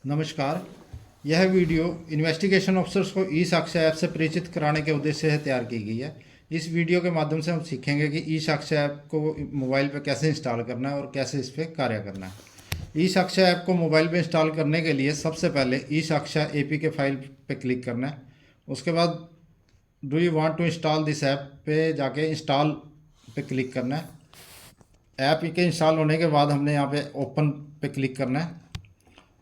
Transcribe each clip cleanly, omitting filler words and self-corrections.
नमस्कार। यह video investigation officers को ई साक्ष्य ऐप से परिचित कराने के उद्देश्य से तैयार की गई है। इस वीडियो के माध्यम से हम सीखेंगे कि ई साक्ष्य ऐप को मोबाइल पर कैसे इंस्टॉल करना है और कैसे इस पर कार्य करना है। ई साक्ष्य ऐप को मोबाइल पर इंस्टॉल करने के लिए सबसे पहले ई साक्ष्य एपीके फाइल पर क्लिक करना है। उसके बाद do you want to install this app पे जाके इंस्टॉल पे क्लिक करना है। ऐप के इंस्टॉल होने के बाद हमने यहाँ पे ओपन पे क्लिक करना है।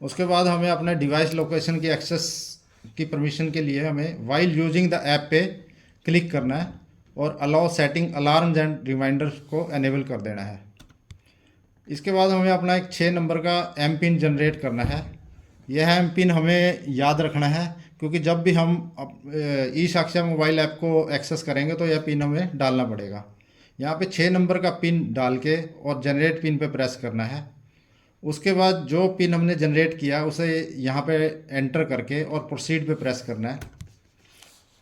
उसके बाद हमें अपने डिवाइस लोकेशन की एक्सेस की परमिशन के लिए हमें वाइल यूजिंग द ऐप पे क्लिक करना है और allow setting alarms and reminders को एनेबल कर देना है। इसके बाद हमें अपना एक 6 नंबर का एम पिन जनरेट करना है। यह एम पिन हमें याद रखना है क्योंकि जब भी हम ई साक्ष्य मोबाइल ऐप को एक्सेस करेंगे तो यह पिन हमें डालना पड़ेगा। यहाँ पे 6 नंबर का पिन डाल के और जनरेट पिन पे प्रेस करना है। उसके बाद जो पिन हमने जनरेट किया उसे यहाँ पे एंटर करके और प्रोसीड पे प्रेस करना है।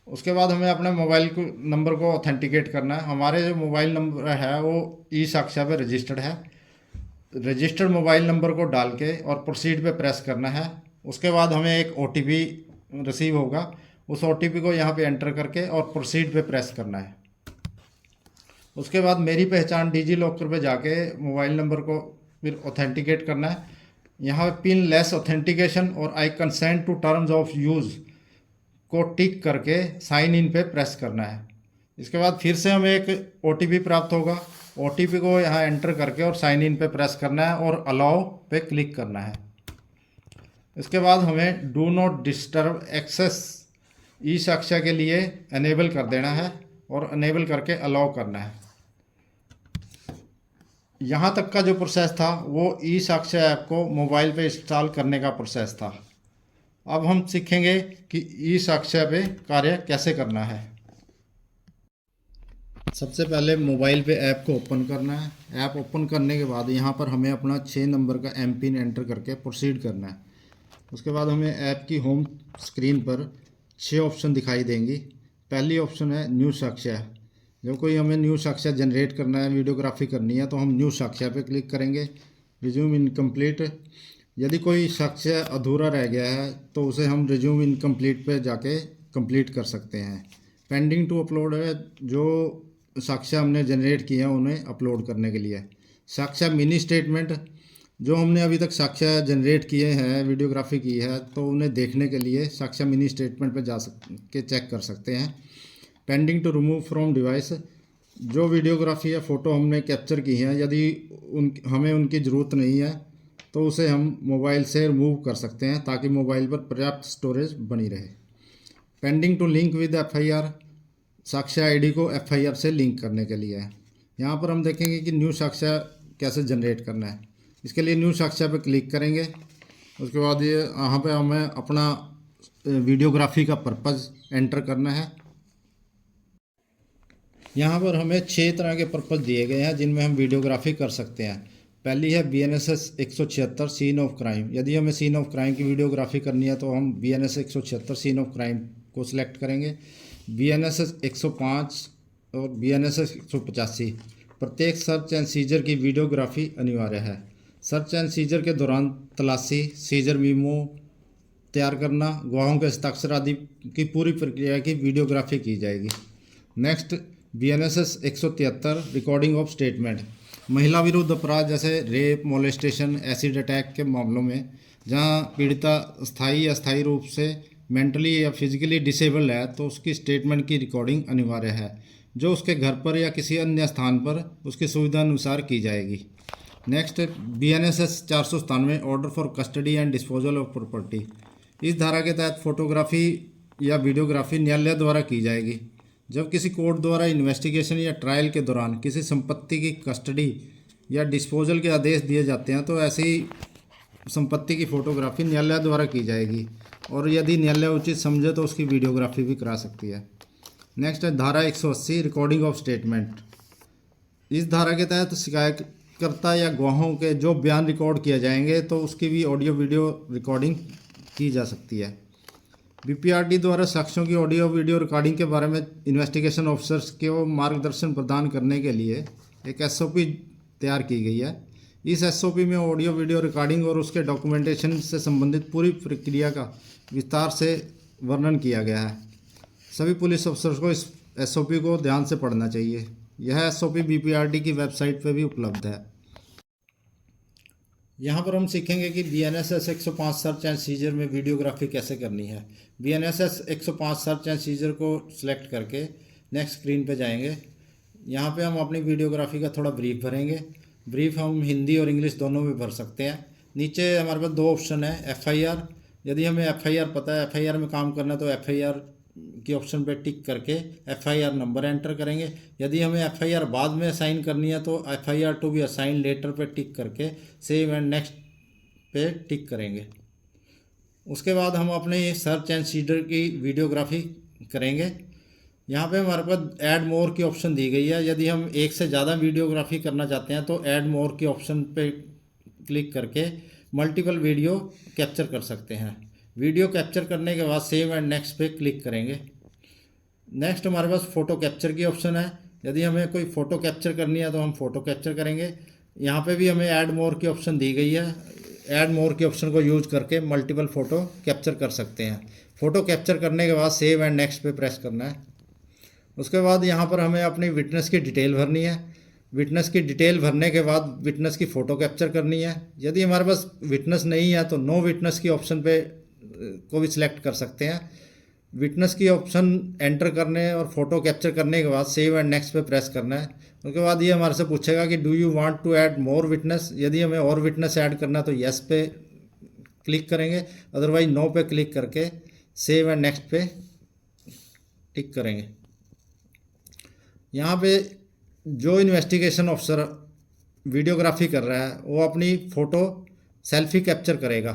उसके बाद हमें अपने मोबाइल को नंबर को ऑथेंटिकेट करना है। हमारे जो मोबाइल नंबर है वो ई साक्ष्य पे रजिस्टर्ड है। रजिस्टर्ड मोबाइल नंबर को डाल के और प्रोसीड पे प्रेस करना है। उसके बाद हमें एक ओटीपी रिसीव होगा, उस ओटीपी को यहाँ पे एंटर करके और प्रोसीड पे प्रेस करना है। उसके बाद मेरी पहचान डिजी लॉकर पे जाके मोबाइल नंबर को फिर ऑथेंटिकेट करना है। यहाँ पिन लेस ऑथेंटिकेशन और I consent to terms of use को टिक करके साइन इन पे प्रेस करना है। इसके बाद फिर से हमें एक ओटीपी प्राप्त होगा। ओटीपी को यहाँ एंटर करके और साइन इन पे प्रेस करना है और अलाउ पे क्लिक करना है। इसके बाद हमें do not disturb access e साक्ष्य के लिए एनेबल कर देना है और एनेबल करके अलाउ करना है। यहाँ तक का जो प्रोसेस था वो ई साक्ष्य ऐप को मोबाइल पे इंस्टॉल करने का प्रोसेस था। अब हम सीखेंगे कि ई साक्ष्य पे कार्य कैसे करना है। सबसे पहले मोबाइल पे ऐप को ओपन करना है। ऐप ओपन करने के बाद यहाँ पर हमें अपना 6 नंबर का एम पिन एंटर करके प्रोसीड करना है। उसके बाद हमें ऐप की होम स्क्रीन पर 6 ऑप्शन दिखाई देंगी। पहली ऑप्शन है न्यू साक्ष्य। जब कोई हमें न्यू साक्ष्य जनरेट करना है, वीडियोग्राफी करनी है तो हम न्यू साक्ष्य पे क्लिक करेंगे। रिज्यूम इनकम्प्लीट, यदि कोई साक्ष्य अधूरा रह गया है तो उसे हम रिज्यूम इनकम्प्लीट पे जाके कंप्लीट कर सकते हैं। पेंडिंग टू अपलोड है, जो साक्ष्य हमने जनरेट किए हैं उन्हें अपलोड करने के लिए। साक्ष्य मिनी स्टेटमेंट, जो हमने अभी तक साक्ष्य जनरेट किए हैं, वीडियोग्राफी की है तो उन्हें देखने के लिए साक्ष्य मिनी स्टेटमेंट पर जा के चेक कर सकते हैं। Pending to remove from device, जो वीडियोग्राफी या फ़ोटो हमने कैप्चर की हैं यदि हमें उनकी ज़रूरत नहीं है तो उसे हम मोबाइल से रिमूव कर सकते हैं ताकि मोबाइल पर पर्याप्त स्टोरेज बनी रहे। Pending to link with FIR, साक्ष्य आईडी को एफआईआर से लिंक करने के लिए है। यहाँ पर हम देखेंगे कि न्यू साक्ष्य कैसे जनरेट करना है। इसके लिए न्यू साक्ष्य पर क्लिक करेंगे। उसके बाद ये यहाँ पर हमें अपना वीडियोग्राफी का पर्पज़ एंटर करना है। यहाँ पर हमें 6 तरह के पर्पज़ दिए गए हैं जिनमें हम वीडियोग्राफी कर सकते हैं। पहली है BNSS 176 सीन ऑफ क्राइम। यदि हमें सीन ऑफ क्राइम की वीडियोग्राफी करनी है तो हम BNSS 176 सीन ऑफ क्राइम को सिलेक्ट करेंगे। BNSS 105 और BNSS 185, प्रत्येक सर्च एंड सीजर की वीडियोग्राफी अनिवार्य है। सर्च एंड सीजर के दौरान तलाशी, सीजर मीमो तैयार करना, गवाहों के हस्ताक्षर आदि की पूरी प्रक्रिया की वीडियोग्राफी की जाएगी। Next BNSS 173 recording of statement, महिला विरुद्ध अपराध जैसे रेप, मोलेस्टेशन, एसिड अटैक के मामलों में जहां पीड़िता स्थायी या अस्थायी रूप से मेंटली या फिजिकली डिसेबल है तो उसकी स्टेटमेंट की रिकॉर्डिंग अनिवार्य है, जो उसके घर पर या किसी अन्य स्थान पर उसकी सुविधा अनुसार की जाएगी। Next BNSS 497 order for custody and disposal of property, इस धारा के तहत फोटोग्राफी या वीडियोग्राफी न्यायालय द्वारा की जाएगी। जब किसी कोर्ट द्वारा इन्वेस्टिगेशन या ट्रायल के दौरान किसी संपत्ति की कस्टडी या डिस्पोजल के आदेश दिए जाते हैं तो ऐसी संपत्ति की फ़ोटोग्राफी न्यायालय द्वारा की जाएगी और यदि न्यायालय उचित समझे तो उसकी वीडियोग्राफी भी करा सकती है। नेक्स्ट है धारा 180 रिकॉर्डिंग ऑफ स्टेटमेंट। इस धारा के तहत शिकायतकर्ता या गवाहों के जो बयान रिकॉर्ड किए जाएंगे तो उसकी भी ऑडियो वीडियो रिकॉर्डिंग की जा सकती है। BPRD द्वारा साक्ष्यों की ऑडियो वीडियो रिकॉर्डिंग के बारे में इन्वेस्टिगेशन ऑफिसर्स को मार्गदर्शन प्रदान करने के लिए एक SOP तैयार की गई है। इस एसओपी में ऑडियो वीडियो रिकॉर्डिंग और उसके डॉक्यूमेंटेशन से संबंधित पूरी प्रक्रिया का विस्तार से वर्णन किया गया है। सभी पुलिस अफसर्स को इस एसओपी को ध्यान से पढ़ना चाहिए। यह एसओपी बीपीआरडी की वेबसाइट पर भी उपलब्ध है। यहाँ पर हम सीखेंगे कि BNSS 105 सर्च एंड सीजर में वीडियोग्राफी कैसे करनी है। BNSS 105 सर्च एंड सीजर को सिलेक्ट करके नेक्स्ट स्क्रीन पे जाएंगे। यहाँ पे हम अपनी वीडियोग्राफी का थोड़ा ब्रीफ भरेंगे। ब्रीफ हम हिंदी और इंग्लिश दोनों में भर सकते हैं। नीचे हमारे पास 2 ऑप्शन है, FIR। यदि हमें FIR पता है, FIR में काम करना है, तो FIR की ऑप्शन पे टिक करके FIR नंबर एंटर करेंगे। यदि हमें FIR बाद में असाइन करनी है तो FIR to be assign later पे टिक करके सेव एंड नेक्स्ट पे टिक करेंगे। उसके बाद हम अपने सर्च एंड सीडर की वीडियोग्राफी करेंगे। यहाँ पे हमारे पास ऐड मोर की ऑप्शन दी गई है। यदि हम एक से ज़्यादा वीडियोग्राफी करना चाहते हैं तो ऐड मोर की ऑप्शन पे क्लिक करके मल्टीपल वीडियो कैप्चर कर सकते हैं। वीडियो कैप्चर करने के बाद सेव एंड नेक्स्ट पे क्लिक करेंगे। नेक्स्ट हमारे पास फ़ोटो कैप्चर की ऑप्शन है। यदि हमें कोई फ़ोटो कैप्चर करनी है तो हम फ़ोटो कैप्चर करेंगे। यहाँ पे भी हमें ऐड मोर की ऑप्शन दी गई है। ऐड मोर की ऑप्शन को यूज़ करके मल्टीपल फ़ोटो कैप्चर कर सकते हैं। फ़ोटो कैप्चर करने के बाद सेव एंड नेक्स्ट पे प्रेस करना है। उसके बाद यहाँ पर हमें अपनी विटनेस की डिटेल भरनी है। विटनेस की डिटेल भरने के बाद विटनेस की फ़ोटो कैप्चर करनी है। यदि हमारे पास विटनेस नहीं है तो नो विटनेस की ऑप्शन पे को भी सिलेक्ट कर सकते हैं। विटनेस की ऑप्शन एंटर करने और फोटो कैप्चर करने के बाद सेव एंड नेक्स्ट पे प्रेस करना है। उसके बाद ये हमारे से पूछेगा कि do you want to add more witness. यदि हमें और विटनेस ऐड करना है तो येस पे क्लिक करेंगे, अदरवाइज नो पे क्लिक करके सेव एंड नेक्स्ट पे टिक करेंगे। यहाँ पे जो इन्वेस्टिगेशन ऑफिसर वीडियोग्राफी कर रहा है वो अपनी फ़ोटो सेल्फी कैप्चर करेगा।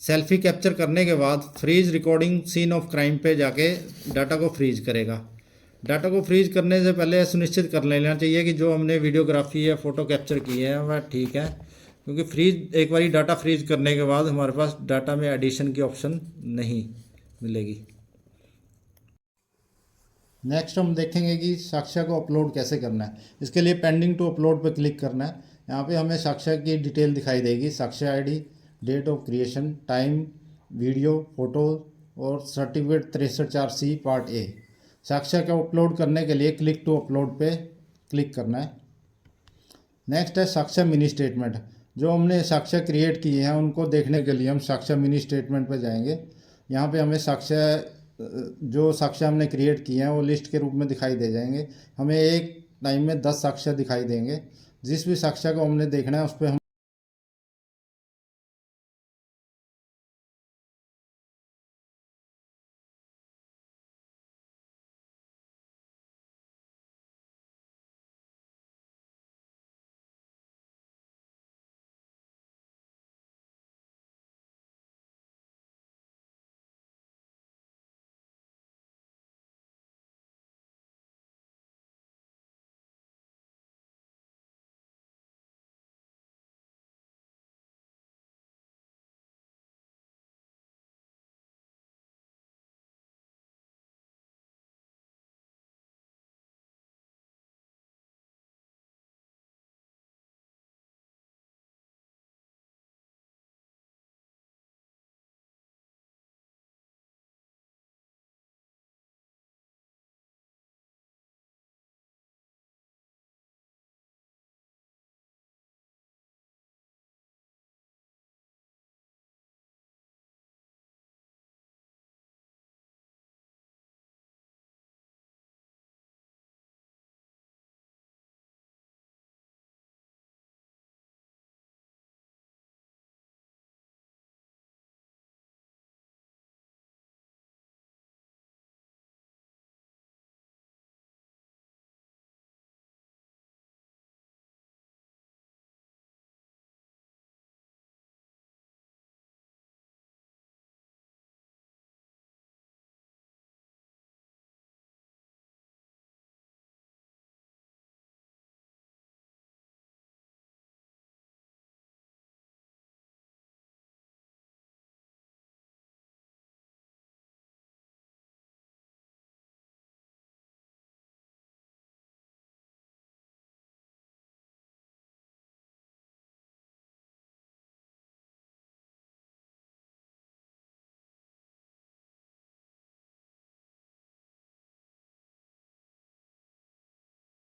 सेल्फी कैप्चर करने के बाद freeze recording scene of crime पे जाके डाटा को फ्रीज करेगा। डाटा को फ्रीज करने से पहले सुनिश्चित कर लेना चाहिए कि जो हमने वीडियोग्राफी या फ़ोटो कैप्चर की है वह ठीक है, क्योंकि फ्रीज एक बार डाटा फ्रीज करने के बाद हमारे पास डाटा में एडिशन की ऑप्शन नहीं मिलेगी। नेक्स्ट हम देखेंगे कि साक्ष्य को अपलोड कैसे करना है। इसके लिए पेंडिंग टू अपलोड पर क्लिक करना है। यहाँ पे हमें साक्ष्य की डिटेल दिखाई देगी, साक्ष्य ID, date of creation, time, video, photo और सर्टिफिकेट 63(4)C पार्ट A। साक्ष्य को अपलोड करने के लिए क्लिक टू अपलोड पे क्लिक करना है। नेक्स्ट है साक्ष्य मिनी स्टेटमेंट। जो हमने साक्ष्य क्रिएट किए हैं उनको देखने के लिए हम साक्ष्य मिनी स्टेटमेंट पे जाएंगे। यहाँ पे हमें जो साक्ष्य हमने क्रिएट किए हैं वो लिस्ट के रूप में दिखाई दे जाएंगे। हमें एक टाइम में 10 साक्ष्य दिखाई देंगे। जिस भी साक्ष्य को हमने देखना है उस पर हम